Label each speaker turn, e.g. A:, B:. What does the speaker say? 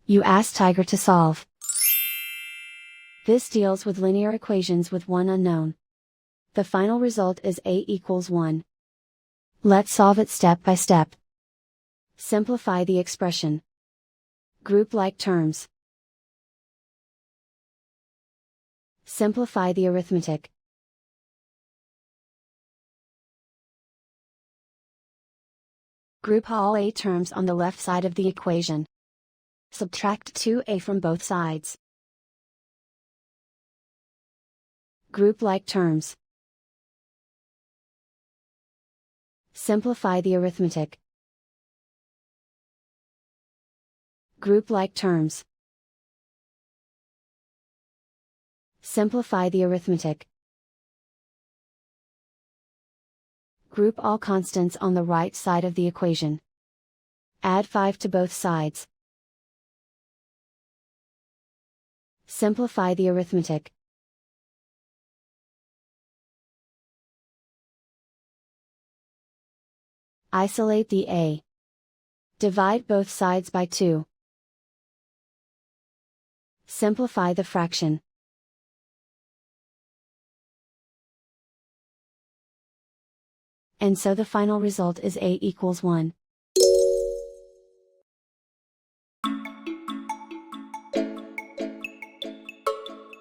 A: You ask Tiger to solve. This deals with linear equations with one unknown. The final result is a equals 1. Let's solve it step by step. Simplify the expression. Group like terms. Simplify the arithmetic. Group all a terms on the left side of the equation. Subtract 2a from both sides. Group like terms. Simplify the arithmetic. Group like terms. Simplify the arithmetic. Group all constants on the right side of the equation. Add 5 to both sides. Simplify the arithmetic. Isolate the a. Divide both sides by 2. Simplify the fraction. And so the final result is a equals 1.